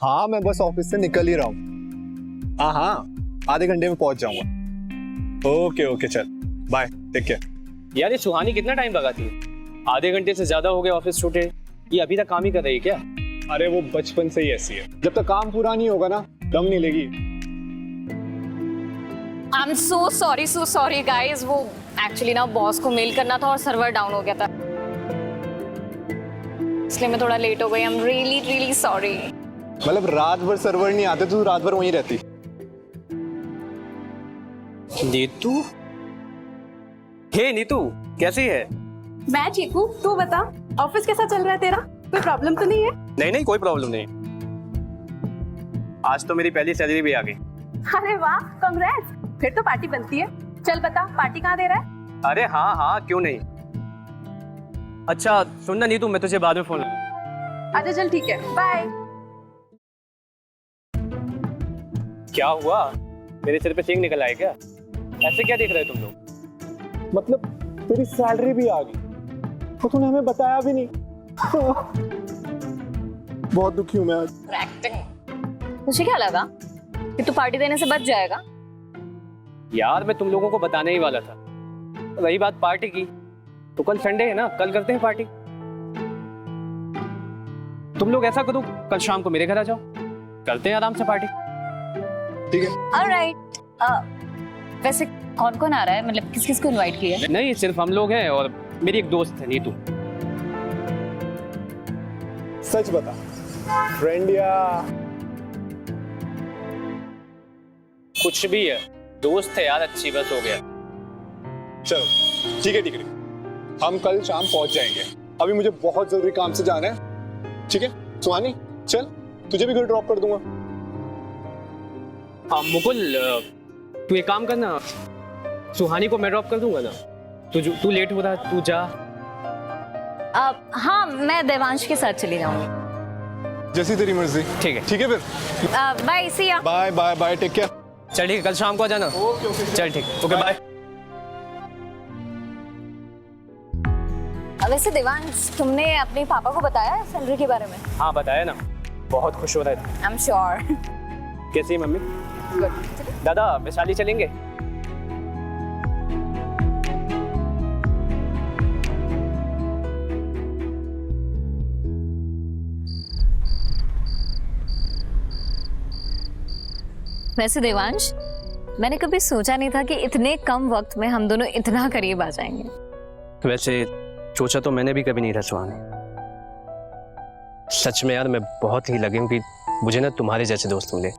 हाँ मैं बस ऑफिस से निकल ही रहा हूँ। हाँ हाँ आधे घंटे में पहुंच जाऊंगा। ओके ओके चल बाय टेक केयर। यार ये सुहानी कितना टाइम लगाती है? आधे घंटे से ज्यादा हो गए ऑफिस छूटे, ये अभी तक काम ही कर रही है क्या? अरे वो बचपन से ही ऐसी है, जब तक काम पूरा नहीं होगा ना दम नहीं लेगी। I am so sorry guys, वो एक्चुअली ना बॉस को मेल करना था और सर्वर डाउन हो गया था, इसलिए मैं थोड़ा लेट हो गई। I am really sorry. मतलब रात भर सर्वर नहीं आते तो रात भर वहीं रहती। नीतू, हे नीतू कैसी है? मैं ठीक हूँ, तू बता ऑफिस कैसा चल रहा है तेरा? कोई प्रॉब्लम तो नहीं है? नहीं कोई प्रॉब्लम नहीं। आज तो मेरी पहली सैलरी भी आ गई। अरे वाह कांग्रेट्स, फिर तो पार्टी बनती है। चल बता पार्टी कहाँ दे रहा है? अरे हाँ क्यों नहीं। अच्छा सुन ना नीतू, मैं तुझे बाद में फोन। अच्छा चल ठीक है, बाय। क्या हुआ, मेरे सिर पे सींग निकल आए क्या? ऐसे क्या देख रहे हो तुम लोग? मतलब तेरी सैलरी भी आ गई तो तूने हमें बताया भी नहीं। बहुत दुखी हूँ मैं आज। एक्टिंग। तुझे क्या लगा कि तू पार्टी देने से बच जाएगा? यार मैं तुम लोगों को बताने ही वाला था। रही बात पार्टी की, तो कल संडे है ना, कल करते हैं पार्टी। तुम लोग ऐसा करो, कल शाम को मेरे घर आ जाओ, करते हैं आराम से पार्टी। ठीक है ऑलराइट। वैसे कौन कौन आ रहा है, मतलब किस किस को इनवाइट किया है? नहीं सिर्फ हम लोग हैं और मेरी एक दोस्त है नीतू। सच बता, फ्रेंड या कुछ भी है, दोस्त है यार, अच्छी बस हो गया। चलो ठीक है हम कल शाम पहुंच जाएंगे। अभी मुझे बहुत जरूरी काम से जाना है। ठीक है सुहानी चल, तुझे भी घर ड्रॉप कर दूंगा। हाँ मुकुल, तू एक काम करना, सुहानी को मैं ड्रॉप कर दूंगा ना। तू लेट हो रहा, तू जा। हाँ मैं देवांश के साथ चली जाऊंगी। जैसी तेरी मर्जी। ठीक है ठीक है फिर bye, see ya. Bye bye bye take care. चल ठीक है, कल शाम को आ जाना। ओके चल ठीक, ओके बाय। वैसे देवांश, तुमने अपने पापा को बताया सैलरी के बारे में? हाँ बताया ना, बहुत खुश हो रहे थे। I am sure. कैसी है मम्मी? गुड। दादा वैशाली चलेंगे? वैसे देवांश, मैंने कभी सोचा नहीं था कि इतने कम वक्त में हम दोनों इतना करीब आ जाएंगे। वैसे सोचा तो मैंने भी कभी नहीं था सुहानी। सच में यार मैं बहुत ही लगे हूँ कि मुझे ना तुम्हारे जैसे दोस्त मिले।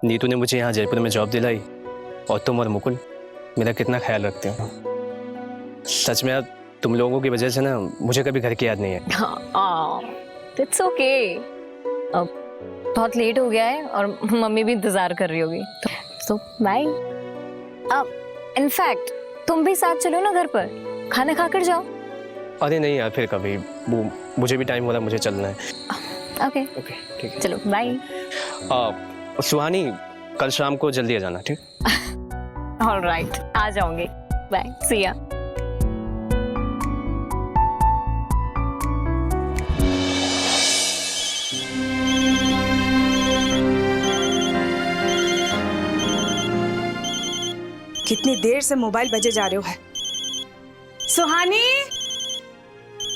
नीतू ने मुझे यहाँ जयपुर में जॉब दिलाई और तुम और मुकुल मेरा कितना ख्याल रखते हो। सच में यार तुम लोगों की वजह से ना मुझे कभी घर की याद नहीं है। It's okay. बहुत लेट हो गया है और मम्मी भी इंतजार कर रही होगी, तो बाय। इनफैक्ट तुम भी साथ चलो ना घर पर, खाना खाकर जाओ। अरे नहीं यार, फिर कभी, वो मुझे भी टाइम हो रहा है, मुझे चलना है। ओके ओके ठीक है, चलो बाय। सुहानी कल शाम को जल्दी आ जाना, ठीक? ऑलराइट, आ जाऊंगी। बाय, सी या। कितनी देर से मोबाइल बजे जा रहे हो है? सुहानी,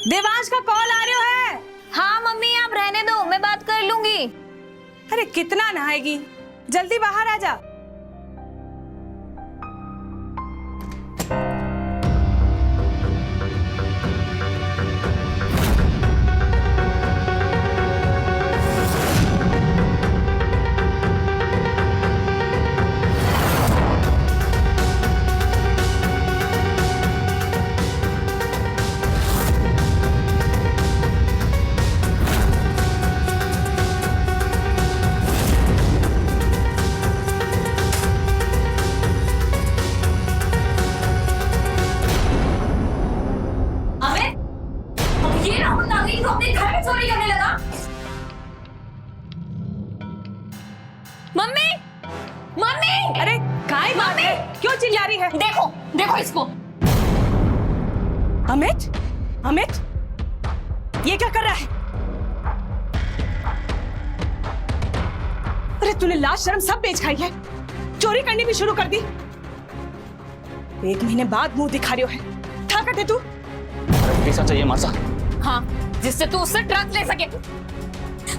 देवांश का कॉल आ रहा है। हाँ मम्मी, आप रहने दो, मैं बात कर लूंगी। अरे कितना नहाएगी, जल्दी बाहर आ जा। अपने घर में चोरी करने लगा। Mummy, mummy! अरे काय बात है, क्यों चिल्ला रही है? देखो, देखो इसको। अमित, अमित, ये क्या कर रहा है? अरे तूने लाज शर्म सब बेच खाई है, चोरी करनी भी शुरू कर दी। 1 महीने बाद मुंह दिखा रही है, ताकत है तू। पैसा चाहिए मासा। हाँ, जिससे तू उससे ड्रग्स ले सके।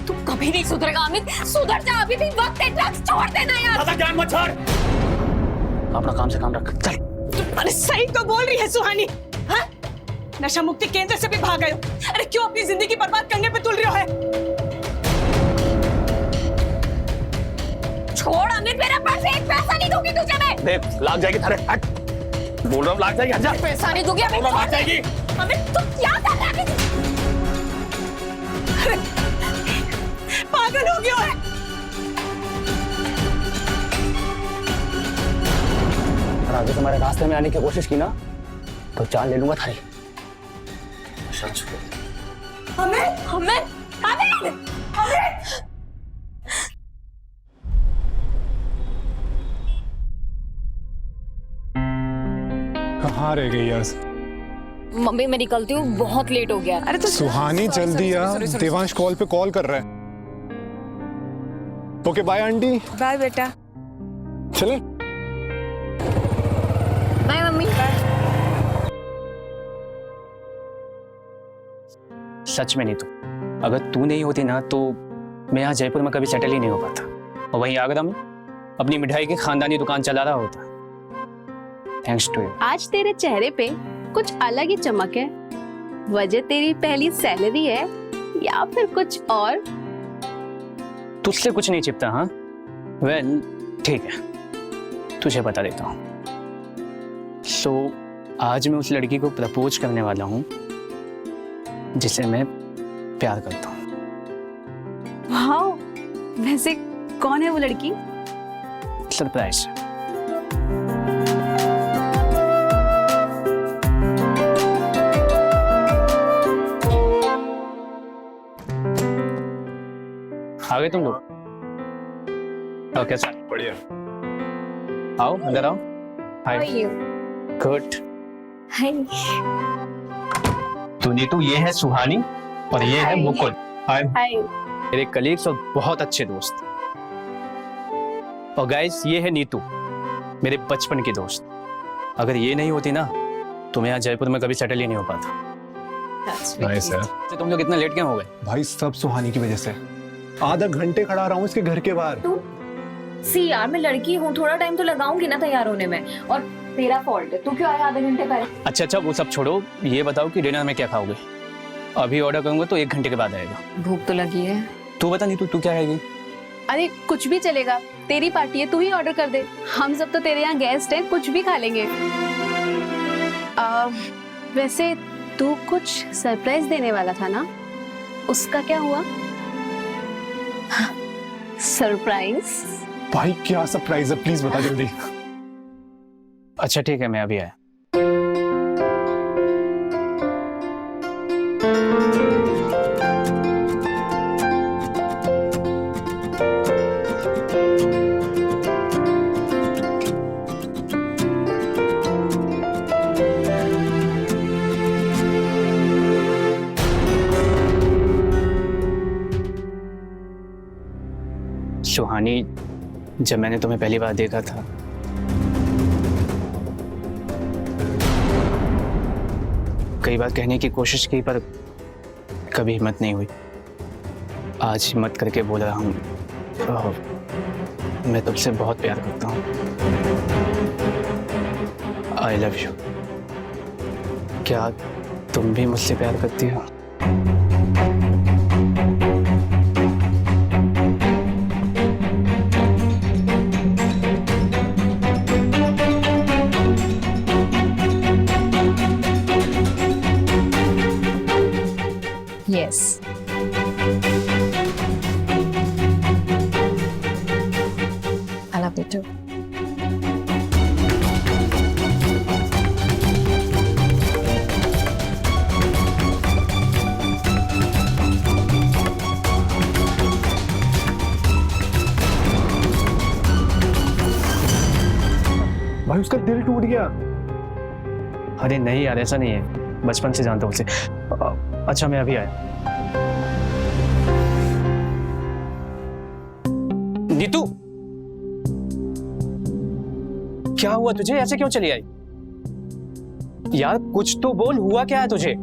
तू कभी नहीं सुधरेगा अमित, सुधर जा, अभी भी वक्त है, ड्रग्स छोड़ देना यार। ज्ञान मत छोड़, अपना काम से काम रख, चल। अरे सही तो बोल रही है सुहानी। हाँ? नशा मुक्ति केंद्र से भी भाग गए हो। अरे क्यों अपनी जिंदगी बर्बाद करने पे तुल रहे हो? छोड़ अमित, मेरा पर्स, एक पैसा नहीं दूंगी तुझे मैं। देख लाग जाएगी थारे, हट। बोल रहा हूँ लाग जाएगी, हट जा। पैसा नहीं दूंगी अमित, लाग जाएगी। अमित तू क्या कर रहा है? पागल हो गया है। और आगे तुम्हारे रास्ते में आने की कोशिश की ना तो जान ले लूंगा थारी। सच अमित, अमित, अमित, अमित। कहाँ रह गई यार? मम्मी मैं निकलती हूँ, बहुत लेट हो गया। अरे तो सुहानी जल्दी आ, देवांश कॉल पे कॉल कर रहा है। Okay bye aunty. बाय बेटा। चले। Bye mummy. सच में नहीं तो अगर तू नहीं होती ना तो मैं यहाँ जयपुर में कभी सेटल ही नहीं हो पाता, और वहीं आगरा में अपनी मिठाई की खानदानी दुकान चला रहा होता। Thanks to you. आज तेरे चेहरे पे कुछ अलग ही चमक है। वजह तेरी पहली सैलरी है या फिर कुछ और? तुझसे कुछ नहीं छिपता। हाँ वेल ठीक है, तुझे बता देता हूँ। सो आज मैं उस लड़की को प्रपोज करने वाला हूँ जिसे मैं प्यार करता हूँ। वाओ, वैसे कौन है वो लड़की? सरप्राइज। आ गए तुम लोग? ओके सर, बढ़िया। आओ अंदर आओ। हाय। गुड। हाय। तो नीतू ये है सुहानी और ये है मुकुल। हाय। हाय। मेरे कलीग्स और बहुत अच्छे दोस्त। और गाइस ये है नीतू, मेरे बचपन की दोस्त। अगर ये नहीं होती ना तो मैं यहाँ जयपुर में कभी सेटल ही नहीं हो पाता। नाइस यार। तो तुम लोग इतना लेट क्यों हो गए? भाई सब सुहानी की वजह से। आधा घंटे खड़ा रहा हूँ इसके घर के बाहर। सी यार, मैं लड़की हूँ, थोड़ा टाइम तो लगाऊंगी ना तैयार होने में, और तेरा फॉल्ट है। तू क्यों आया आधे घंटे पहले? अच्छा वो सब छोड़ो, ये बताओ कि डिनर में क्या खाओगे? अभी ऑर्डर करूंगा तो 1 घंटे के बाद आएगा। भूख तो लगी है। तू बता नीतू, तू क्या खाएगी? अरे कुछ भी चलेगा, तेरी पार्टी है, तू ही ऑर्डर कर दे। हम सब तो तेरे यहाँ गेस्ट हैं, कुछ भी खा लेंगे। वैसे तू कुछ सरप्राइज देने वाला था ना, उसका क्या हुआ? सरप्राइज? भाई क्या सरप्राइज है, प्लीज बता जल्दी। अच्छा ठीक है, मैं अभी आया। सुहानी, जब मैंने तुम्हें पहली बार देखा था कई बार कहने की कोशिश की पर कभी हिम्मत नहीं हुई। आज हिम्मत करके बोल रहा हूँ, मैं तुमसे बहुत प्यार करता हूँ। I love you. क्या तुम भी मुझसे प्यार करती हो? Yes. I love you too. भाई उसका दिल टूट गया। अरे नहीं यार, ऐसा नहीं है, बचपन से जानता हूँ उसे। अच्छा मैं अभी आया। नीतू, क्या हुआ तुझे? ऐसे क्यों चली आई? यार कुछ तो बोल, हुआ क्या है तुझे?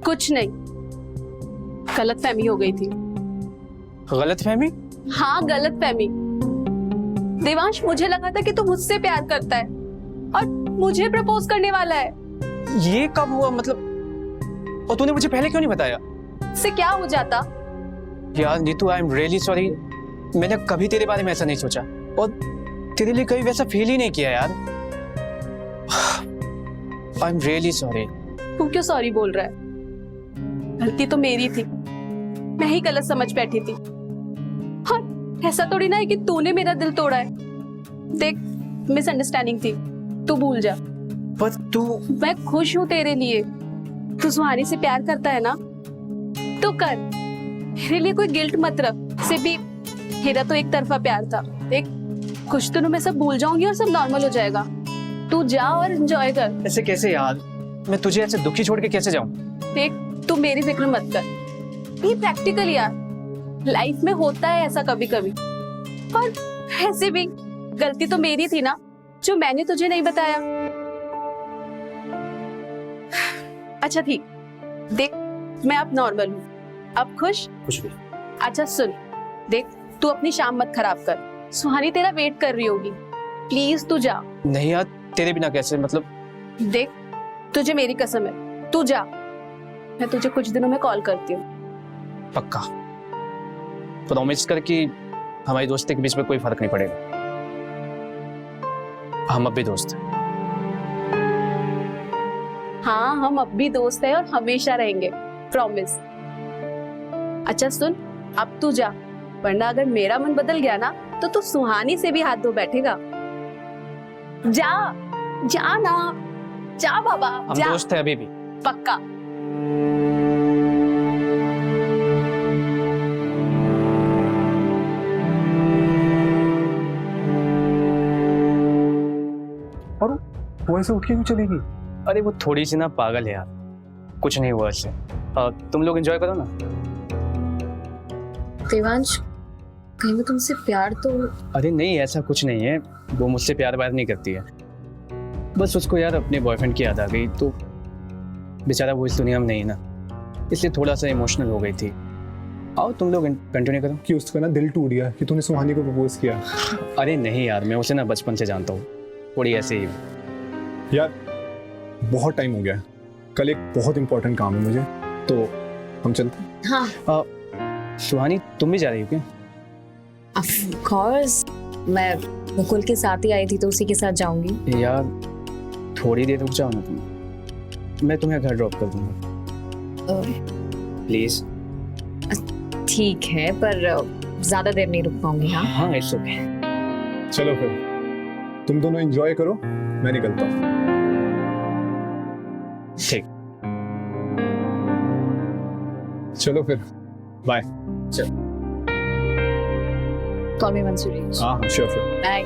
कुछ नहीं, गलतफहमी हो गई थी। गलतफहमी? हाँ, गलतफहमी। देवांश, मुझे लगा था कि तू मुझसे प्यार करता है और मुझे प्रपोज करने वाला है। ये कब हुआ मतलब? और तूने मुझे पहले क्यों नहीं बताया? इससे क्या हो जाता? यार Neetu, I am really sorry. मैंने कभी तेरे बारे में ऐसा नहीं सोचा और तेरे लिए कभी वैसा फील ही नहीं किया यार। I am really sorry. तू क्यों सॉरी बोल रहा है? गलती तो मेरी थी, मैं ही गलत समझ बैठी थी। और ऐसा थोड़ी ना है कि तूने मेरा दिल तोड़ा है। देख, मिसअंडरस्टैंडिंग थी, तू भूल जा। पर तू... मैं खुश हूँ तेरे लिए। तू सुहानी से प्यार करता है ना, तो कर। मेरे लिए कोई गिल्ट मत रख। से भी मेरा तो एक तरफा प्यार था। देख, कुछ दिनों में सब भूल जाऊंगी और सब नॉर्मल हो जाएगा। तू जा और एंजॉय कर। ऐसे कैसे यार? मैं तुझे ऐसे दुखी छोड़ के कैसे जाऊं? देख, तू मेरी फिक्र मत कर। ये प्रैक्टिकल यार, लाइफ में होता है ऐसा कभी कभी। और ऐसे भी गलती तो मेरी थी ना, जो मैंने तुझे नहीं बताया। अच्छा ठीक, देख मैं अब नॉर्मल हूँ, अब खुश। कुछ भी। अच्छा सुन, देख तू अपनी शाम मत खराब कर। सुहानी तेरा वेट कर रही होगी, प्लीज तू जा। नहीं यार, तेरे बिना कैसे? मतलब देख, तुझे मेरी कसम है, तू जा। मैं तुझे कुछ दिनों में कॉल करती हूँ। पक्का प्रॉमिस कर कि हमारी दोस्ती के बीच में कोई फर्क नहीं पड़ेगा। हम अब भी दोस्त हैं। हाँ, हम अब भी दोस्त हैं और हमेशा रहेंगे, प्रॉमिस। अच्छा सुन, अब तू जा, वरना अगर मेरा मन बदल गया ना तो तू सुहानी से भी हाथ धो बैठेगा। जा, जा ना, जा बाबा, हम जा। दोस्त हैं अभी भी। पक्का। और वो ऐसे उठ के क्यों चलेगी? अरे वो थोड़ी सी ना पागल है यार, कुछ नहीं हुआ इससे। तुम लोग एंजॉय करो ना। देवांश, कहीं मैं तुमसे प्यार तो... अरे नहीं, ऐसा कुछ नहीं है। वो मुझसे प्यार व्यार नहीं करती है, बस उसको यार अपने बॉयफ्रेंड की याद आ गई, तो बेचारा वो इस दुनिया में नहीं ना, इसलिए थोड़ा सा इमोशनल हो गई थी। आओ तुम लोग कंटिन्यू करो। कि उसका ना दिल टूट गया कि तूने सुहानी को प्रपोज किया। अरे नहीं यार, मैं उसे ना बचपन से जानता हूँ, थोड़ी ऐसे ही। यार बहुत टाइम हो गया, कल एक बहुत इंपॉर्टेंट काम है मुझे, तो हम चलते हैं। हाँ, सुहानी तुम भी जा रही हो क्या? Of course. मैं मुकुल के साथ ही आई थी तो उसी के साथ जाऊंगी। यार थोड़ी देर रुक जाओ ना तुम, मैं तुम्हें घर ड्रॉप कर दूंगा प्लीज। ठीक है, पर ज्यादा देर नहीं रुक पाऊंगी। हाँ हाँ, इट्स ओके। चलो फिर तुम दोनों एंजॉय करो, मैं निकलता हूँ। ठीक, चलो फिर, bye. Call me once you reach. हाँ श्योर फिर। बाय।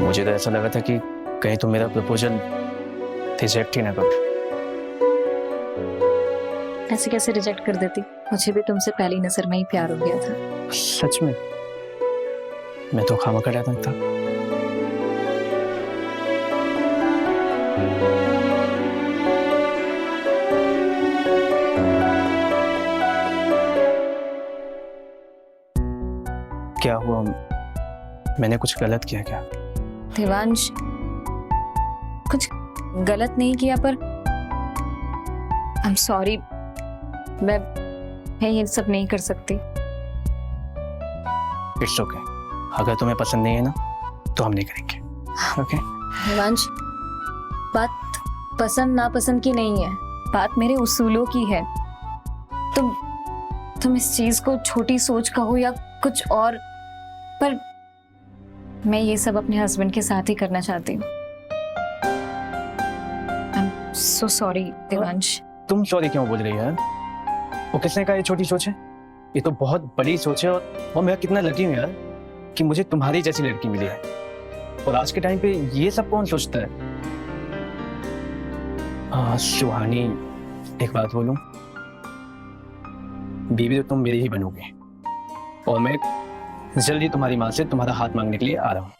मुझे तो ऐसा लगा था कि कहीं तुम मेरा प्रपोजल रिजेक्ट ही ना करो। ऐसे कैसे रिजेक्ट कर देती? मुझे भी तुमसे पहली नजर में ही प्यार हो गया था। सच में? मैं तो खामखा रहता था। क्या हुआ? मैंने कुछ गलत किया क्या? देवांश, कुछ गलत नहीं किया, पर आई एम सॉरी। मैं ये सब नहीं कर सकती। It's okay. अगर तुम्हें पसंद नहीं है ना तो हम नहीं करेंगे। ओके? देवांश, बात पसंद नापसंद की नहीं है, बात मेरे उसूलों की है। तुम इस चीज को छोटी सोच कहो या कुछ और, पर मैं ये सब अपने हस्बैंड के साथ ही करना चाहती हूँ। I am so sorry Devansh. तुम सॉरी क्यों बोल रही हो यार? वो किसने कहा ये छोटी सोच है? ये तो बहुत बड़ी सोच है। और मैं कितना लकी हूँ यार कि मुझे तुम्हारी जैसी लड़की मिली है। और आज के टाइम पे ये सब कौन सोचता है? सुहानी, एक बात बोलूं, बीवी तो तुम मेरी ही बनोगे और मैं जल्दी तुम्हारी माँ से तुम्हारा हाथ मांगने के लिए आ रहा हूँ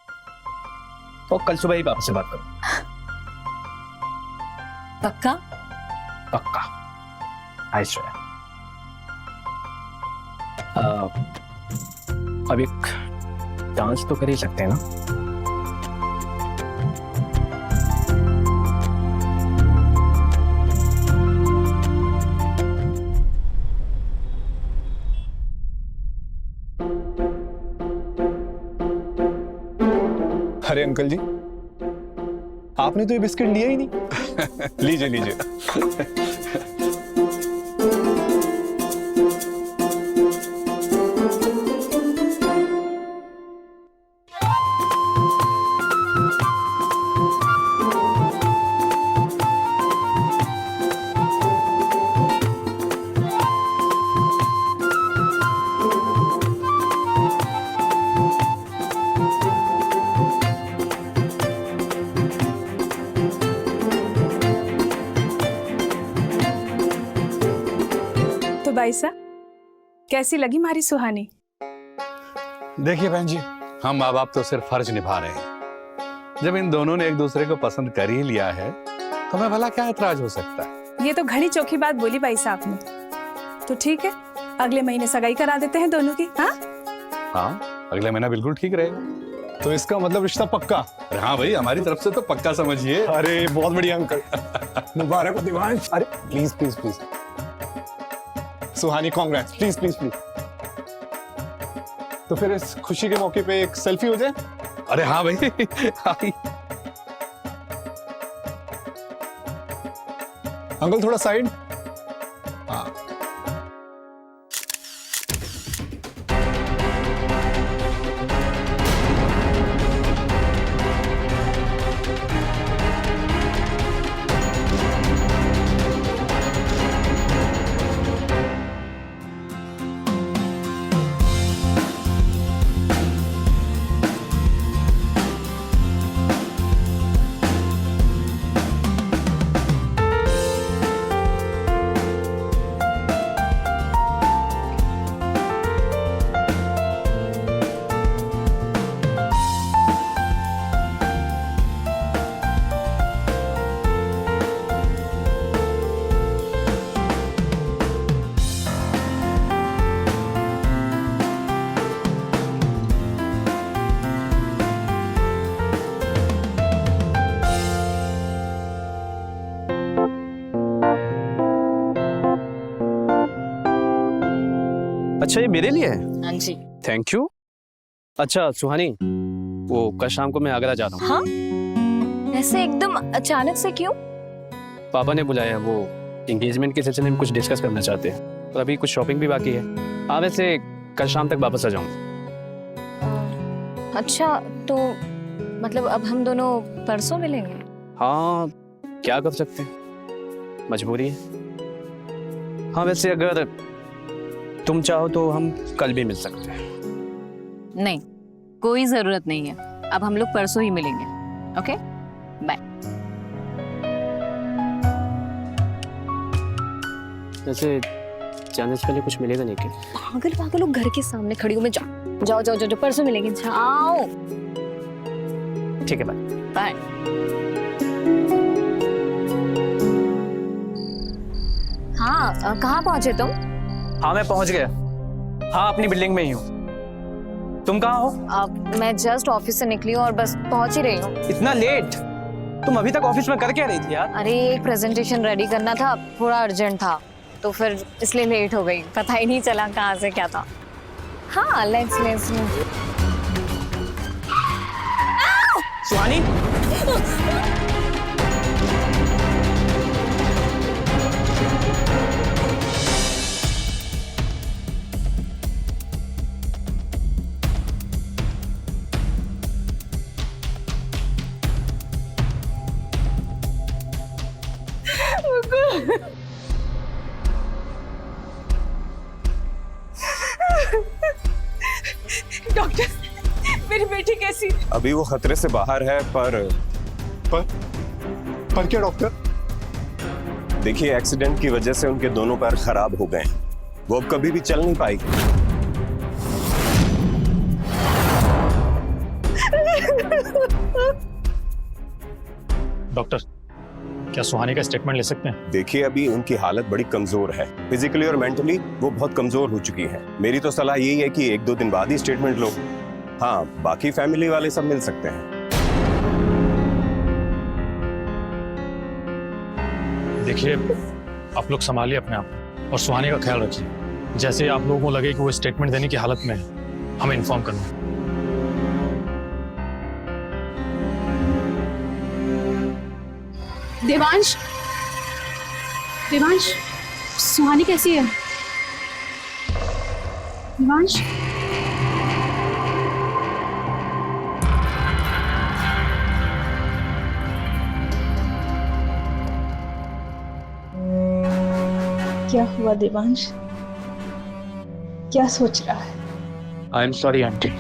और कल सुबह ही पापा से बात करूँ। पक्का? पक्का, आई स्वेयर। अब एक डांस तो कर ही सकते हैं ना? अरे अंकल जी, आपने तो ये बिस्किट लिया ही नहीं। लीजिए लीजिए। तो भाई साहब, कैसी लगी हमारी सुहानी? देखिए बहन जी, हम माँ बाप तो सिर्फ फर्ज निभा रहे हैं। जब इन दोनों ने एक दूसरे को पसंद कर ही लिया है तो हमें भला क्या ऐतराज हो सकता है? ये तो घड़ी चौखी बात बोली भाई साहब ने। तो ठीक है, अगले महीने सगाई करा देते हैं दोनों की। हाँ हाँ, अगले महीना बिल्कुल ठीक रहेगा। तो इसका मतलब रिश्ता पक्का? अरे हाँ भाई, हमारी तरफ से तो पक्का समझिए। अरे बहुत बढ़िया अंकल। मुबारक हो देवांश। अरे please please please Suhani, congrats, please please please. तो फिर इस खुशी के मौके पे एक सेल्फी हो जाए? अरे हाँ भाई। अंकल थोड़ा साइड। हाँ। अच्छा, ये मेरे लिए है? हाँ जी। Thank you. अच्छा सुहानी, वो कल शाम को मैं आगरा जा रहा हूँ। हाँ? ऐसे एकदम अचानक से क्यों? पापा ने बुलाया, वो एंगेजमेंट के सिलसिले में कुछ डिस्कस करना चाहते हैं और अभी कुछ शॉपिंग भी बाकी है। हाँ, वैसे कल शाम तक वापस आ जाऊंगा। अच्छा, तो मतलब अब हम दोनों परसों मिलेंगे? हाँ, क्या कर सकते हैं, मजबूरी है। हाँ, वैसे अगर तुम चाहो तो हम कल भी मिल सकते हैं। नहीं, कोई जरूरत नहीं है। अब हम लोग परसों ही मिलेंगे। Okay, bye. वैसे जाने से पहले कुछ मिलेगा नहीं क्या? पागल पागल लोग घर के सामने खड़ी हूँ मैं। जाओ जाओ जाओ जाओ, परसों मिलेंगे। जाओ। ठीक है, बाय बाय। हाँ, कहाँ पहुंचे तुम? हाँ, मैं पहुंच गया। हाँ, अपनी बिल्डिंग में ही हूँ। तुम कहाँ हो? अब मैं जस्ट ऑफिस से निकली हूँ और बस पहुंच ही रही हूँ। इतना लेट? तुम अभी तक ऑफिस में कर क्या रही थी यार? अरे एक प्रेजेंटेशन रेडी करना था, थोड़ा अर्जेंट था, तो फिर इसलिए लेट हो गई। पता ही नहीं चला कहाँ से क्या था। हाँ, लेट्स सुहानी, डॉक्टर, मेरी बेटी कैसी? अभी वो खतरे से बाहर है, पर क्या डॉक्टर? देखिए, एक्सीडेंट की वजह से उनके दोनों पैर खराब हो गए हैं। वो अब कभी भी चल नहीं पाएगी। डॉक्टर, क्या सुहानी का स्टेटमेंट ले सकते हैं? देखिए, अभी उनकी हालत बड़ी कमजोर है। फिजिकली और मेंटली वो बहुत कमजोर हो चुकी है। मेरी तो सलाह यही है कि 1-2 दिन बाद ही स्टेटमेंट लो। हाँ, बाकी फैमिली वाले सब मिल सकते हैं। देखिए, आप लोग संभालिए अपने आप और सुहानी का ख्याल रखिए। जैसे आप लोगों को लगे कि वो स्टेटमेंट देने की हालत में है, हमें इन्फॉर्म करना। देवांश, देवांश, सुहानी कैसी है? देवांश, क्या हुआ देवांश? क्या सोच रहा है? I am sorry aunty.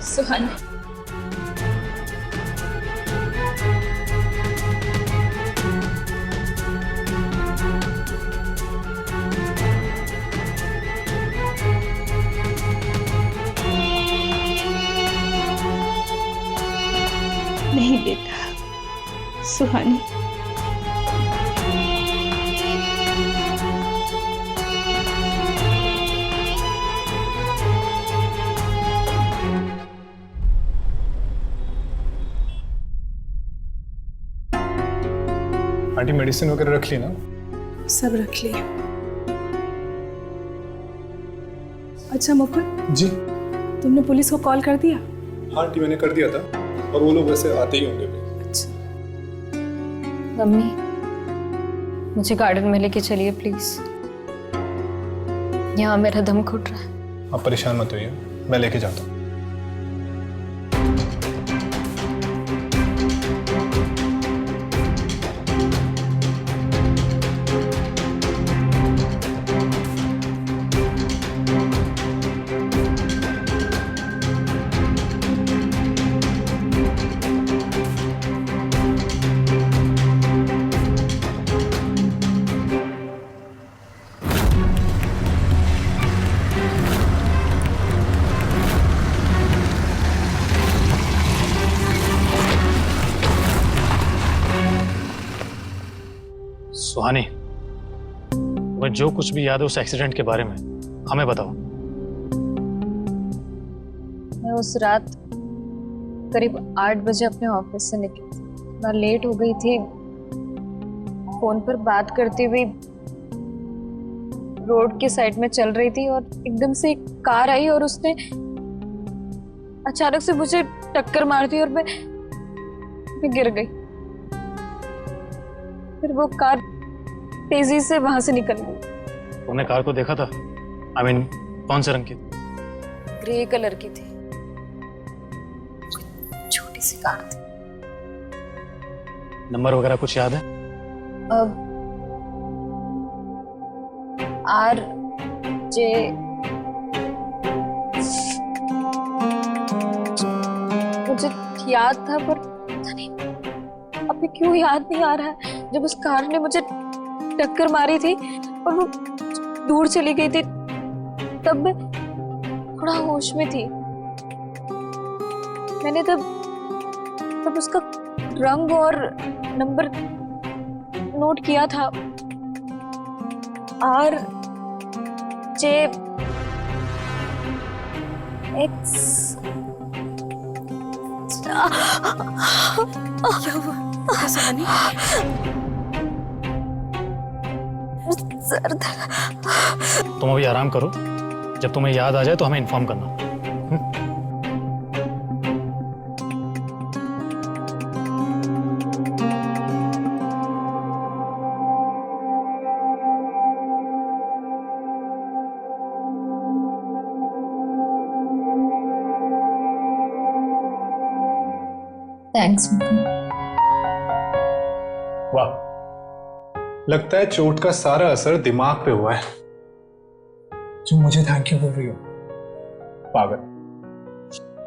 Suhani, नहीं बेटा, सुहानी, आंटी मेडिसिन वगैरह रख ली ना? सब रख लिए। अच्छा मुकुल, जी तुमने पुलिस को कॉल कर दिया? हाँ आंटी, मैंने कर दिया था और वो लोग वैसे आते ही होंगे भी। अच्छा, मम्मी, मुझे गार्डन में लेके चलिए प्लीज। यहाँ मेरा दम घुट रहा है। आप परेशान मत होइए, मैं लेके जाता हूँ। सुहानी, तुम्हें जो कुछ भी याद है उस एक्सीडेंट के बारे में हमें बताओ। मैं उस रात करीब 8 बजे अपने ऑफिस से निकली थी। मैं लेट हो गई थी। फोन पर बात करते हुए रोड के साइड में चल रही थी और एकदम से एक कार आई और उसने अचानक से मुझे टक्कर मार दी और मैं गिर गई। फिर वो कार तेजी से वहां से निकल गई। तुमने कार को देखा था? I mean, कौन से रंग की? ग्रे कलर की थी, छोटी सी कार थी। नंबर वगैरह कुछ याद है? RJ, मुझे याद था पर पता नहीं अभी क्यों याद नहीं आ रहा है। जब उस कार ने मुझे टक्कर मारी थी और वो दूर चली गई थी तब मैं थोड़ा होश में थी। मैंने तब उसका रंग और नंबर नोट किया था, RJ एक्स क्या हुआ सुहानी? दर्द। तुम अभी आराम करो, जब तुम्हें याद आ जाए तो हमें इन्फॉर्म करना। थैंक्स। वाह, लगता है चोट का सारा असर दिमाग पे हुआ है। जो मुझे थैंक यू बोल रही हो, पागल।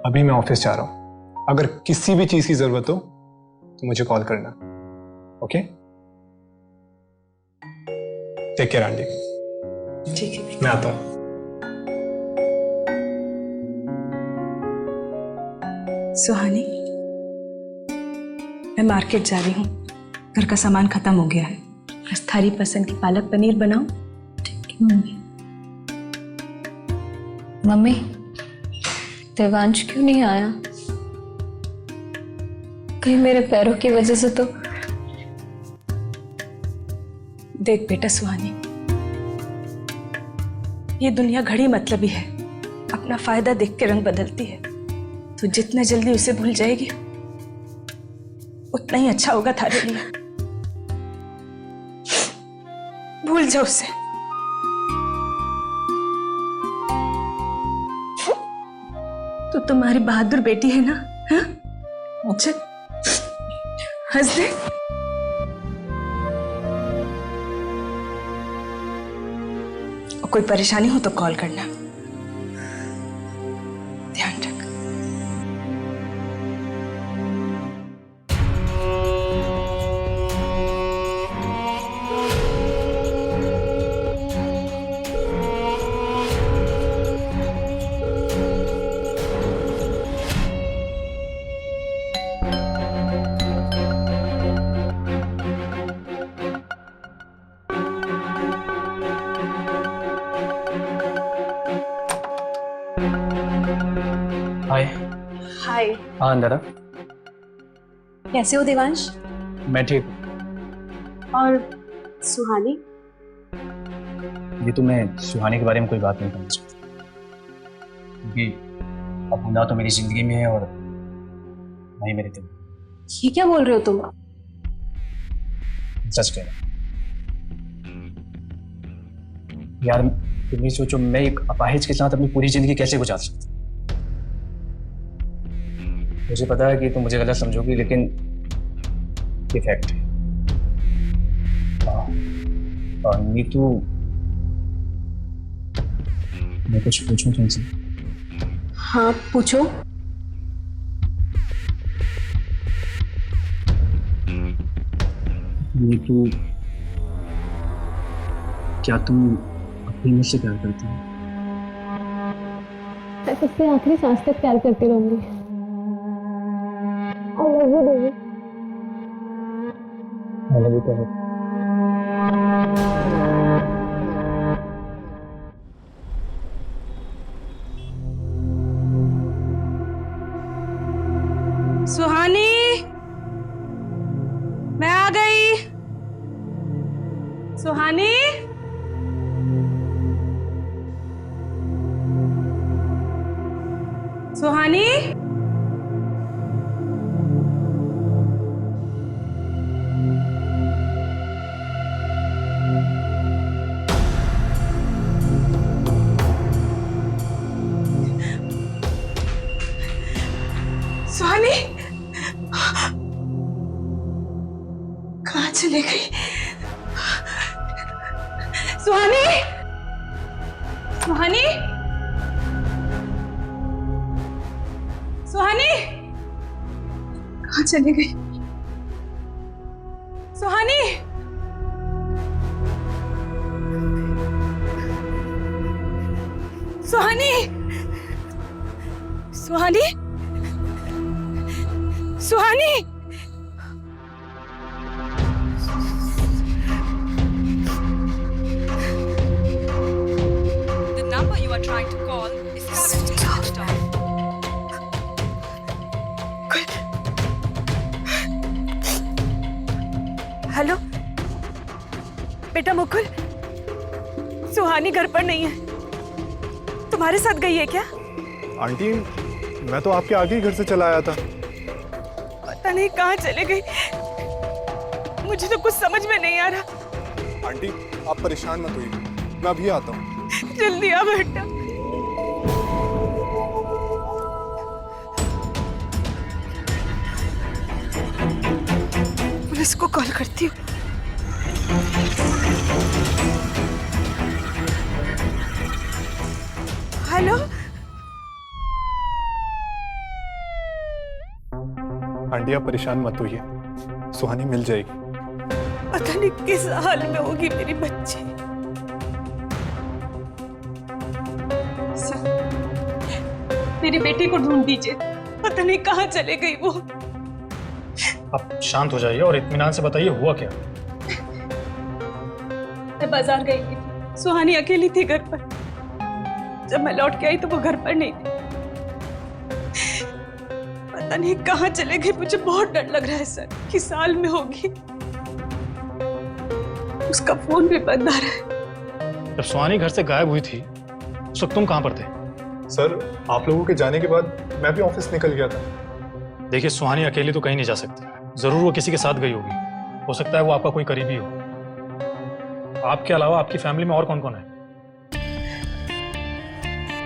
अभी मैं ऑफिस जा रहा हूं, अगर किसी भी चीज की जरूरत हो तो मुझे कॉल करना, ओके? Take care aunty. ठीक है। मैं आता हूं। सुहानी, मैं मार्केट जा रही हूँ, घर का सामान खत्म हो गया है, बस थारी पसंद की पालक पनीर बनाओ। ठीक है मम्मी। मम्मी, देवांश क्यों नहीं आया? कहीं मेरे पैरों की वजह से तो। देख बेटा सुहानी, ये दुनिया घड़ी मतलबी है, अपना फायदा देख के रंग बदलती है। तो जितना जल्दी उसे भूल जाएगी उतना ही अच्छा होगा थारे लिए। भूल जाओ उसे। तो तुम्हारी बहादुर बेटी है ना? हाँ? अच्छा, हंस दे। और कोई परेशानी हो तो कॉल करना। ध्यान रख। हाय। हाय, हाँ अंदर आ। कैसे हो देवांश? मैं ठीक हूँ। और सुहानी? ये तो मैं सुहानी के बारे में कोई बात नहीं करना चाहता, क्योंकि अब ना तो मेरी जिंदगी में है और ना ही मेरे दिल में। ये क्या बोल रहे हो तुम? सच कह रहा हूं। यार तुम ये सोचो, मैं एक अपाहिज के साथ अपनी पूरी जिंदगी कैसे गुजार सकता हूं? मुझे पता है कि तुम मुझे गलत समझोगी, लेकिन ये फैक्ट है। और नीतू, मैं कुछ पूछूं तुमसे? हाँ पूछो। नीतू, क्या तुम अपनी मुझसे प्यार करती हो? मैं तुझसे आखिरी सांस तक प्यार करती रहूंगी। I love you, baby. I love you too. सुहानी, मैं आ गई। सुहानी, सुहानी, सुहानी, कहाँ चले गई? सुहानी, सुहानी, सुहानी, कहाँ चले गई? सुहानी, सुहानी, सुहानी, सुहानी, The number you are trying to call is currently switched off. बेटा मुकुल, सुहानी घर पर नहीं है, तुम्हारे साथ गई है क्या? आंटी, मैं तो आपके आगे ही घर से चला आया था। पता नहीं कहाँ चले गई, मुझे तो कुछ समझ में नहीं आ रहा। आंटी, आप परेशान मत होइए, मैं अभी आता हूँ। जल्दी आ बेटा। पुलिस को कॉल करती हूँ। हेलो, आंटी, आप परेशान मत होइए, सुहानी मिल जाएगी। पता नहीं किस हाल में होगी मेरी बच्ची। सर, मेरी बेटी को ढूंढ दीजिए, पता नहीं कहाँ चले गई वो। आप शांत हो जाइए और इत्मीनान से बताइए हुआ क्या। मैं बाजार गई थी, सुहानी अकेली थी घर पर। जब मैं लौट के आई तो वो घर पर नहीं थी। पता नहीं कहाँ चले गए, मुझे बहुत डर लग रहा है सर, किस साल में होगी। उसका फोन भी बंद आ रहा है। जब सुहानी घर से गायब हुई थी उस वक्त तुम कहाँ पर थे? सर, आप लोगों के जाने के बाद मैं भी ऑफिस निकल गया था। देखिए, सुहानी अकेली तो कहीं नहीं जा सकती, जरूर वो किसी के साथ गई होगी। हो सकता है वो आपका कोई करीबी हो। आपके अलावा आपकी फैमिली में और कौन कौन है?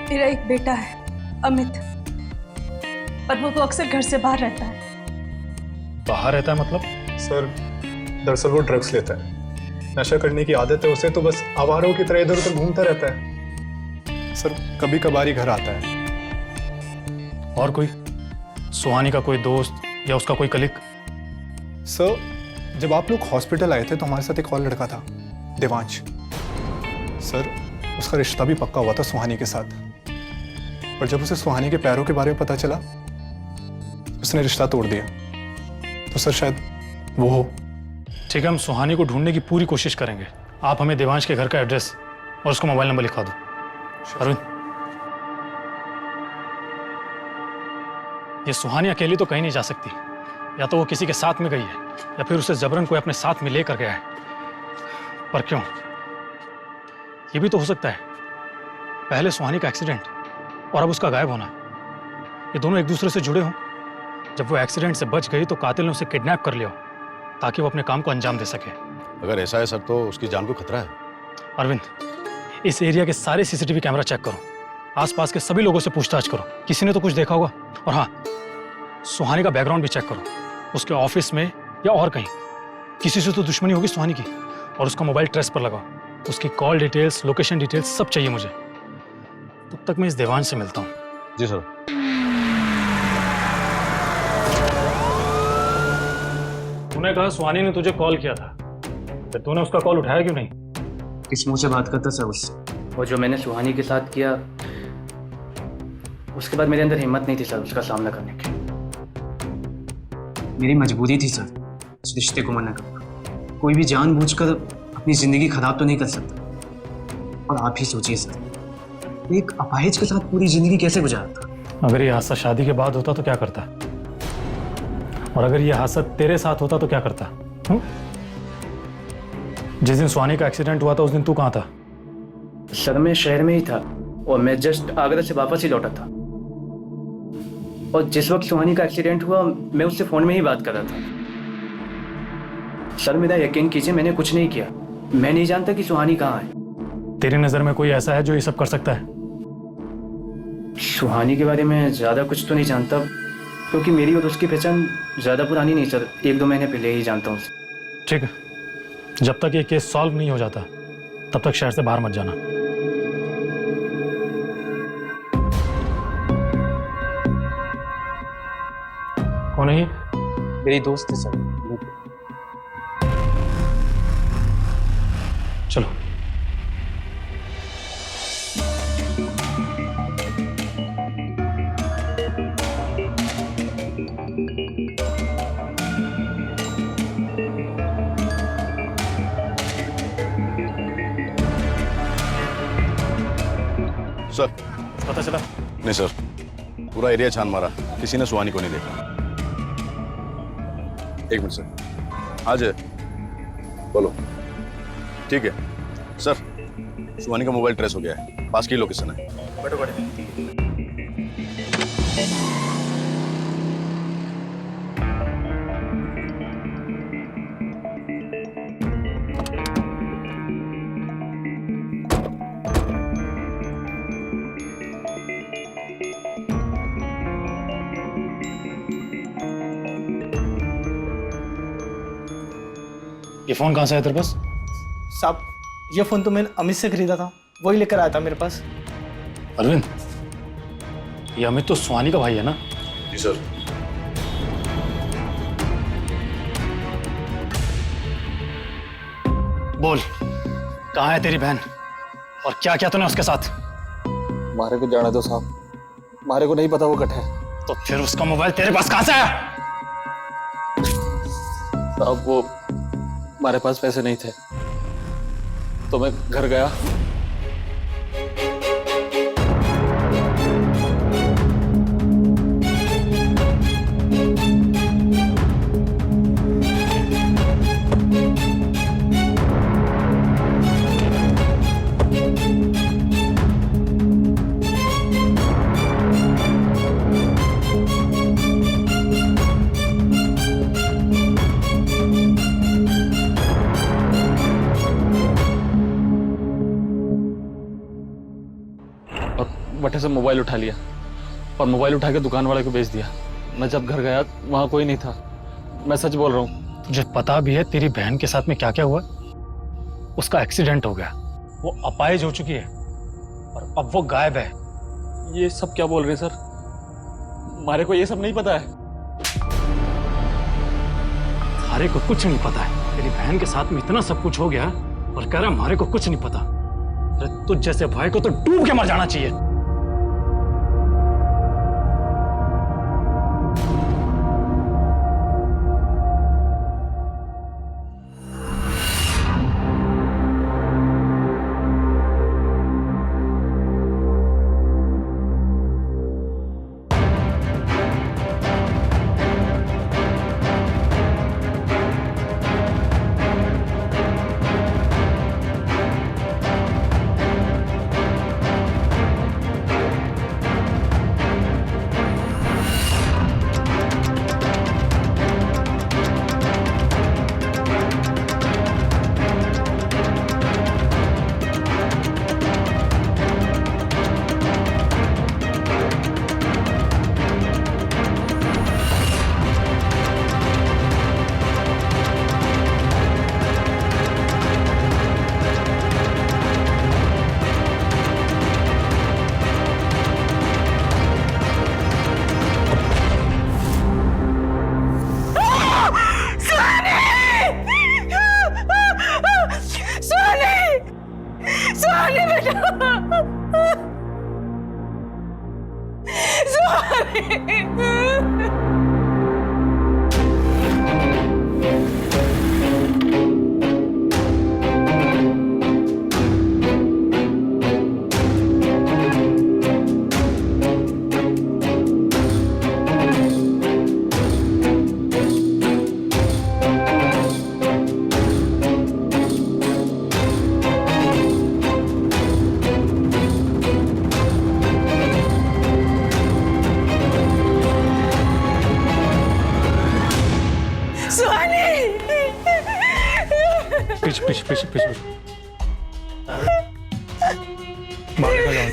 मेरा एक बेटा है, अमित, पर वो अक्सर घर से बाहर रहता है। बाहर रहता है मतलब? सर, दरअसल वो ड्रग्स लेता है, नशा करने की आदत है उसे, तो बस आवारों की तरह इधर उधर घूमता रहता है। सर, कभी कभार ही घर आता है। और कोई सुहानी का कोई दोस्त या उसका कोई कलीग? सर, जब आप लोग हॉस्पिटल आए थे तो हमारे साथ एक और लड़का था, देवांश। सर, उसका रिश्ता भी पक्का हुआ था सुहानी के साथ, पर जब उसे सुहानी के पैरों के बारे में पता चला उसने रिश्ता तोड़ दिया। तो सर, शायद वो हो। ठीक है, हम सुहानी को ढूंढने की पूरी कोशिश करेंगे। आप हमें देवांश के घर का एड्रेस और उसका मोबाइल नंबर लिखवा दो। अरविंद, ये सुहानी अकेली तो कहीं नहीं जा सकती, या तो वो किसी के साथ में गई है या फिर उसे जबरन कोई अपने साथ में लेकर गया है। पर क्यों? ये भी तो हो सकता है पहले सुहानी का एक्सीडेंट और अब उसका गायब होना, ये दोनों एक दूसरे से जुड़े हों। जब वो एक्सीडेंट से बच गई तो कातिल ने उसे किडनैप कर लिया ताकि वो अपने काम को अंजाम दे सके। अगर ऐसा है सर तो उसकी जान को खतरा है। अरविंद, इस एरिया के सारे सीसीटीवी कैमरा चेक करो, आसपास के सभी लोगों से पूछताछ करो, किसी ने तो कुछ देखा होगा। और हाँ, सुहानी का बैकग्राउंड भी चेक करो, उसके ऑफिस में या और कहीं किसी से तो दुश्मनी होगी सुहानी की। और उसका मोबाइल ट्रेस पर लगाओ, उसकी कॉल डिटेल्स, लोकेशन डिटेल्स सब चाहिए मुझे। तब तक मैं इस देवांश से मिलता हूँ। जी सर। तूने कहा सुहानी ने तुझे कॉल किया था, फिर तूने उसका कॉल उठाया क्यों नहीं? किस मुंह से बात करता सर उससे? और जो मैंने सुहानी के साथ किया उसके बाद मेरे अंदर हिम्मत नहीं थी सर उसका सामना करने की। मेरी मजबूरी थी सर इस रिश्ते को मना करना। कोई भी जानबूझकर अपनी जिंदगी खराब तो नहीं कर सकता। और आप ही सोचिए सर, एक अपाहिज के साथ पूरी जिंदगी कैसे गुजारता। अगर ये हादसा शादी के बाद होता तो क्या करता, और अगर ये हादसा तेरे साथ होता तो क्या करता? जिस दिन सुहानी का एक्सीडेंट हुआ था उस दिन तू कहाँ था? सर, मैं शहर में ही था और मैं जस्ट आगरा से वापस ही लौटा था। और जिस वक्त सुहानी का एक्सीडेंट हुआ मैं उससे फोन में ही बात कर रहा था। सर, मेरा यकीन कीजिए, मैंने कुछ नहीं किया। मैं नहीं जानता कि सुहानी कहाँ है। तेरी नजर में कोई ऐसा है जो ये सब कर सकता है? सुहानी के बारे में ज्यादा कुछ तो नहीं जानता, क्योंकि मेरी और उसकी पहचान ज्यादा पुरानी नहीं सर, 1-2 महीने पहले ही जानता हूँ। ठीक है, जब तक ये केस सॉल्व नहीं हो जाता तब तक शहर से बाहर मत जाना। कौन है ये? मेरी दोस्त है सर। चलो। सर, पता चला? नहीं सर, पूरा एरिया छान मारा, किसी ने सुहानी को नहीं देखा। एक मिनट सर। आज बोलो। ठीक है सर, सुहानी का मोबाइल ट्रेस हो गया है, पास की लोकेशन है। बैठो बैठो। ये फोन कहाँ से आया तेरे पास? साहब, ये फोन तो मैंने अमित से खरीदा था, वही लेकर आया था मेरे पास। अरविंद, ये अमित तो सुहानी का भाई है ना? जी सर। बोल, कहाँ है तेरी बहन और क्या किया तूने उसके साथ? मारे को जाने दो साहब, मारे को नहीं पता वो कट है। तो फिर उसका मोबाइल तेरे पास कहाँ से आया? साहब वो हमारे पास पैसे नहीं थे तो मैं घर गया। बट्टे से मोबाइल उठा लिया और मोबाइल उठा के दुकान वाले को बेच दिया। मैं जब घर गया वहां कोई नहीं था, मैं सच बोल रहा हूँ। तुझे पता भी है तेरी बहन के साथ में क्या क्या हुआ? उसका एक्सीडेंट हो गया, वो अपाहिज हो चुकी है और अब वो गायब है। ये सब क्या बोल रहे हैं सर? हमारे को ये सब नहीं पता है। हमारे को कुछ नहीं पता है। तेरी बहन के साथ में इतना सब कुछ हो गया और कह रहा हमारे को कुछ नहीं पता। अरे तुझ जैसे भाई को तो डूब के मर जाना चाहिए।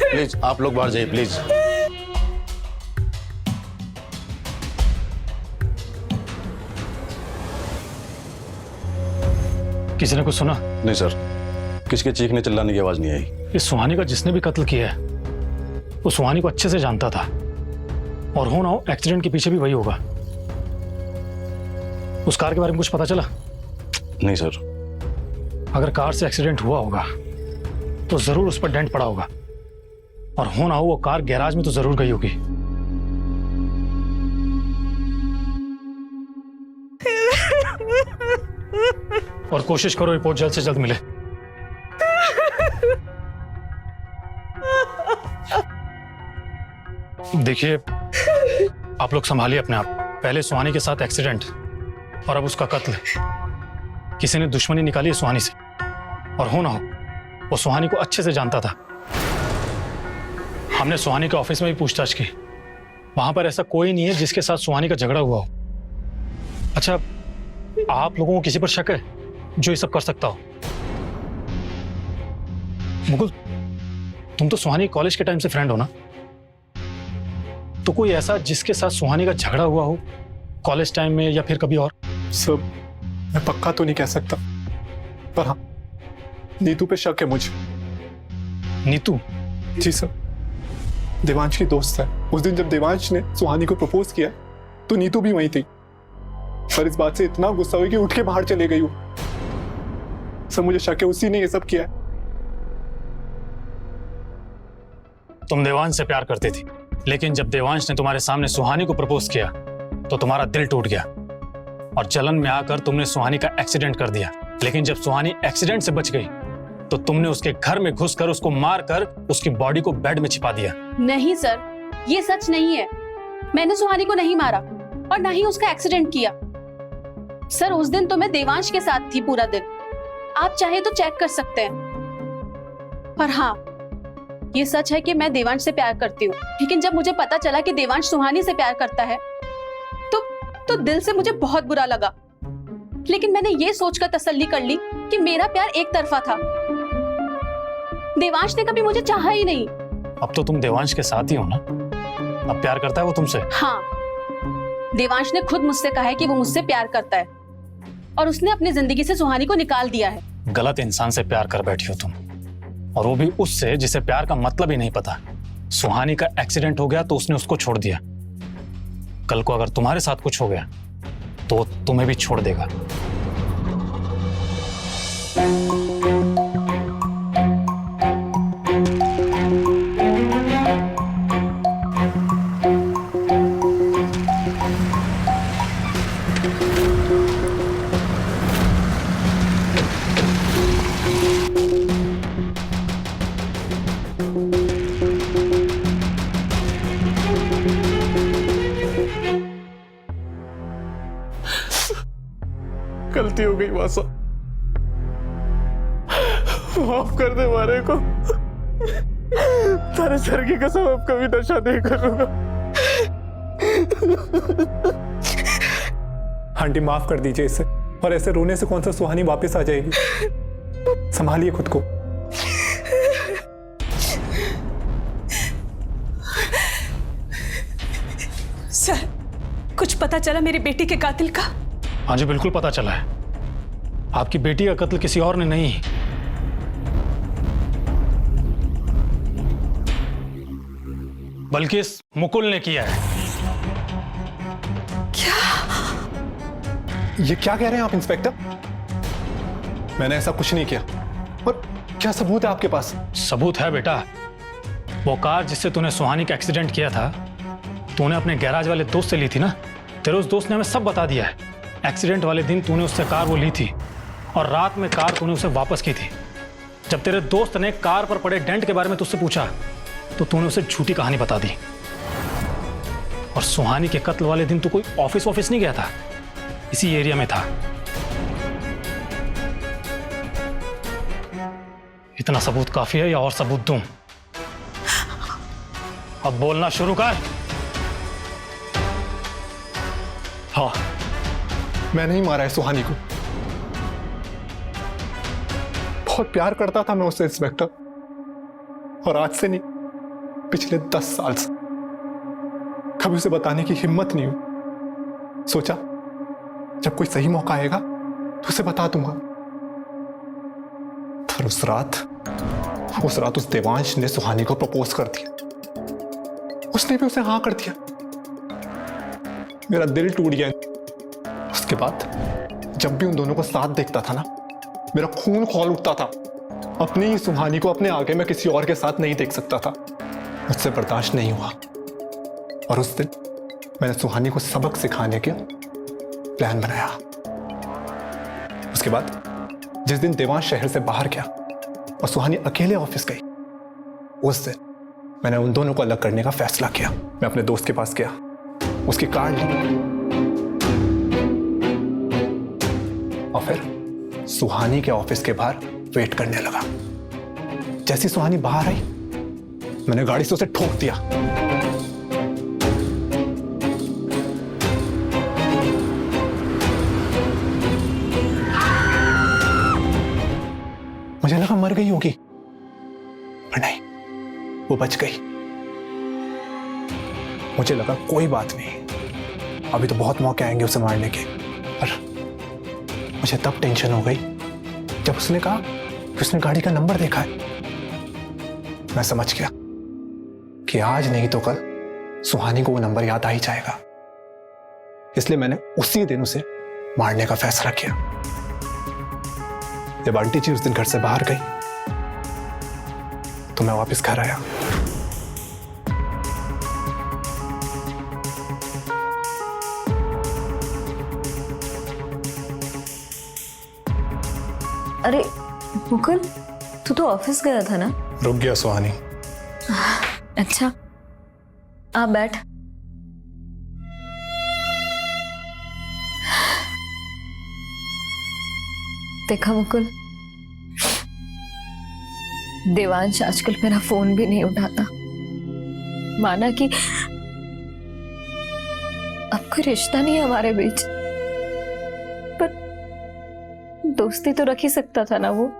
प्लीज आप लोग बाहर जाइए प्लीज। किसी ने कुछ सुना? नहीं सर, किसी के चीखने चिल्लाने की आवाज नहीं आई। इस सुहानी का जिसने भी कत्ल किया है वो सुहानी को अच्छे से जानता था और हो ना हो एक्सीडेंट के पीछे भी वही होगा। उस कार के बारे में कुछ पता चला? नहीं सर। अगर कार से एक्सीडेंट हुआ होगा तो जरूर उस पर डेंट पड़ा होगा और हो ना हो वो कार गैराज में तो जरूर गई होगी। और कोशिश करो रिपोर्ट जल्द से जल्द मिले। देखिए आप लोग संभालिए अपने आप। पहले सुहानी के साथ एक्सीडेंट और अब उसका कत्ल। किसी ने दुश्मनी निकाली है सुहानी से। और हो ना हो वो सुहानी को अच्छे से जानता था। हमने सुहानी के ऑफिस में भी पूछताछ की, वहां पर ऐसा कोई नहीं है जिसके साथ सुहानी का झगड़ा हुआ हो। अच्छा, आप लोगों को किसी पर शक है जो ये सब कर सकता हो? मुकुल, तुम तो सुहानी कॉलेज के टाइम से फ्रेंड हो ना, तो कोई ऐसा जिसके साथ सुहानी का झगड़ा हुआ हो कॉलेज टाइम में या फिर कभी और? सर, मैं पक्का तो नहीं कह सकता, पर हाँ, नीतू पे शक है मुझे। नीतू? जी सर, देवांश की दोस्त है। उस दिन जब देवांश ने सुहानी को प्रपोज किया तो नीतू भी वहीं थी, पर इस बात से इतना गुस्सा हुई कि उठ के बाहर चले गई वो। सर, मुझे शक है उसी ने ये सब किया है। तुम देवांश से प्यार करती थी, लेकिन जब देवांश ने तुम्हारे सामने सुहानी को प्रपोज किया तो तुम्हारा दिल टूट गया और जलन में आकर तुमने सुहानी का एक्सीडेंट कर दिया। लेकिन जब सुहानी एक्सीडेंट से बच गई तो तुमने उसके घर में घुसकर उसको मारकर उसकी बॉडी को बेड में छिपा दिया। नहीं सर, ये सच नहीं है। मैंने सुहानी को नहीं मारा और ना ही उसका एक्सीडेंट किया। सर, उस दिन तो मैं देवांश के साथ थी पूरा दिन, आप चाहे तो चेक कर सकते हैं। पर हाँ, ये सच है कि मैं देवांश से प्यार करती हूँ, लेकिन जब मुझे पता चला कि देवांश सुहानी से प्यार करता है तो दिल से मुझे बहुत बुरा लगा। लेकिन मैंने ये सोचकर तसल्ली कर ली कि मेरा प्यार एक तरफा था, देवांश ने कभी मुझे चाहा ही नहीं। अब तो तुम देवांश के साथ ही हो ना? अब प्यार करता है वो तुमसे? हाँ, देवांश ने खुद मुझसे कहा है कि वो मुझसे प्यार करता है और उसने अपनी जिंदगी से सुहानी को निकाल दिया है। गलत इंसान से प्यार कर बैठी हो तुम, और वो भी उससे जिसे प्यार का मतलब ही नहीं पता। सुहानी का एक्सीडेंट हो गया तो उसने उसको छोड़ दिया। कल को अगर तुम्हारे साथ कुछ हो गया तो तुम्हें भी छोड़ देगा। गलती हो गई वासा, माफ कर दे मारे को। तेरे सर की कसम अब कभी नशा नहीं करूंगा। आंटी, माफ कर दीजिए इसे, और ऐसे रोने से कौन सा सुहानी वापस आ जाएगी। संभालिए खुद को। सर, कुछ पता चला मेरी बेटी के कातिल का? हाँ जी, बिल्कुल पता चला है। आपकी बेटी का कत्ल किसी और ने नहीं, बल्कि इस मुकुल ने किया है। क्या? ये क्या कह रहे हैं आप इंस्पेक्टर? मैंने ऐसा कुछ नहीं किया। और क्या सबूत है आपके पास? सबूत है बेटा। वो कार जिससे तूने सुहानी का एक्सीडेंट किया था, तूने अपने गैराज वाले दोस्त से ली थी ना। तेरे उस दोस्त ने हमें सब बता दिया है। एक्सीडेंट वाले दिन तूने उससे कार वो ली थी और रात में कार तूने उसे वापस की थी। जब तेरे दोस्त ने कार पर पड़े डेंट के बारे में तुझसे पूछा तो तूने उसे झूठी कहानी बता दी। और सुहानी के कत्ल वाले दिन तू कोई ऑफिस नहीं गया था, इसी एरिया में था। इतना सबूत काफी है या और सबूत दूं? अब बोलना शुरू कर। हाँ, मैंने ही मारा है सुहानी को। बहुत प्यार करता था मैं उससे इंस्पेक्टर, और आज से नहीं, पिछले 10 साल से कभी उसे बताने की हिम्मत नहीं हुई। सोचा जब कोई सही मौका आएगा तो उसे बता दूंगा। पर उस रात उस देवांश ने सुहानी को प्रपोज कर दिया। उसने भी उसे हाँ कर दिया। मेरा दिल टूट गया। उसके बाद जब भी उन दोनों को साथ देखता था ना, मेरा खून खौल उठता था। अपनी ही सुहानी को अपने आगे मैं किसी और के साथ नहीं देख सकता था। मुझसे बर्दाश्त नहीं हुआ और उस दिन मैंने सुहानी को सबक सिखाने का प्लान बनाया। उसके बाद जिस दिन देवांश शहर से बाहर गया और सुहानी अकेले ऑफिस गई, उस दिन मैंने उन दोनों को अलग करने का फैसला किया। मैं अपने दोस्त के पास गया, उसकी कार ली और फिर सुहानी के ऑफिस के बाहर वेट करने लगा। जैसी सुहानी बाहर आई, मैंने गाड़ी से उसे ठोक दिया। मुझे लगा मर गई होगी, पर नहीं, वो बच गई। मुझे लगा कोई बात नहीं, अभी तो बहुत मौके आएंगे उसे मारने के। पर मुझे तब टेंशन हो गई जब उसने कहा कि उसने गाड़ी का नंबर देखा है। मैं समझ गया कि आज नहीं तो कल सुहानी को वो नंबर याद आ ही जाएगा। इसलिए मैंने उसी दिन उसे मारने का फैसला किया। जब आंटी जी उस दिन घर से बाहर गई तो मैं वापस घर आया। अरे मुकुल, तू तो ऑफिस गया था ना? रुक गया सुहानी। अच्छा, आ बैठ। देखा मुकुल, देवांश आजकल मेरा फोन भी नहीं उठाता। माना कि अब कोई रिश्ता नहीं है हमारे बीच, पर दोस्ती तो रख ही सकता था ना वो।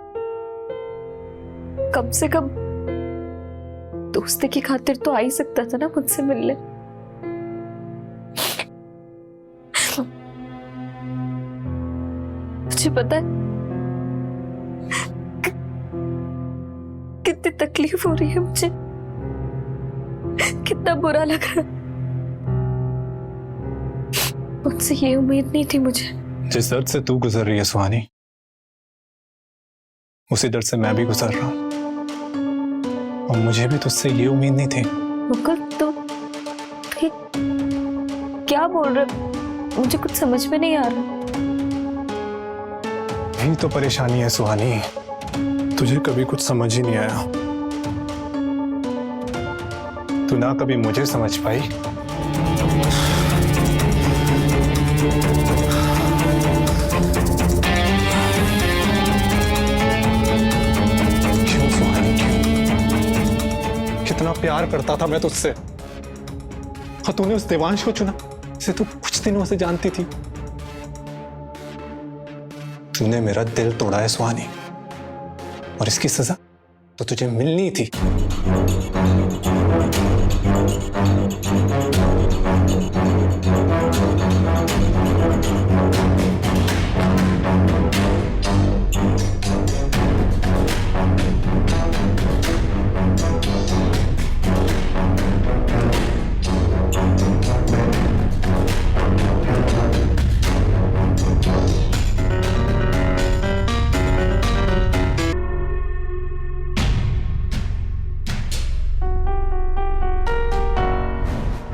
कम से कम दोस्ती की खातिर तो आ ही सकता था ना मुझसे मिलने। मुझे पता है कितनी तकलीफ हो रही है मुझे, कितना बुरा लग रहा। मुझसे ये उम्मीद नहीं थी मुझे। जिस दर्द से तू गुजर रही है सुहानी, उसी दर्द से मैं भी गुजर रहा हूं, और मुझे भी तुझसे ये उम्मीद नहीं थी। मुकुल, तो क्या बोल रहे? मुझे कुछ समझ में नहीं आ रहा। यही तो परेशानी है सुहानी, तुझे कभी कुछ समझ ही नहीं आया। तू ना कभी मुझे समझ पाई, क्यों सुहानी, क्यों? कितना प्यार करता था मैं तुझसे, और तूने उस देवांश को चुना जिसे तू कुछ दिनों से जानती थी। तूने मेरा दिल तोड़ा है सुहानी, और इसकी सजा तो तुझे मिलनी थी।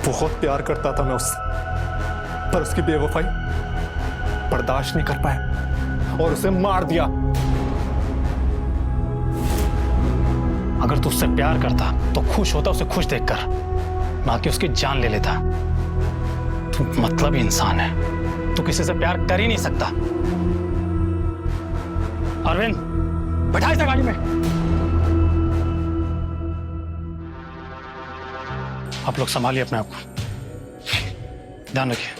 बहुत प्यार करता था मैं उससे, पर उसकी बेवफाई बर्दाश्त नहीं कर पाया और उसे मार दिया। अगर तू उससे प्यार करता तो खुश होता उसे खुश देखकर, ना कि उसकी जान ले लेता। तू मतलबी इंसान है, तू किसी से प्यार कर ही नहीं सकता। अरविंद, बैठा इसे गाड़ी में। आप लोग संभालिए अपने आप को, ध्यान रखिए।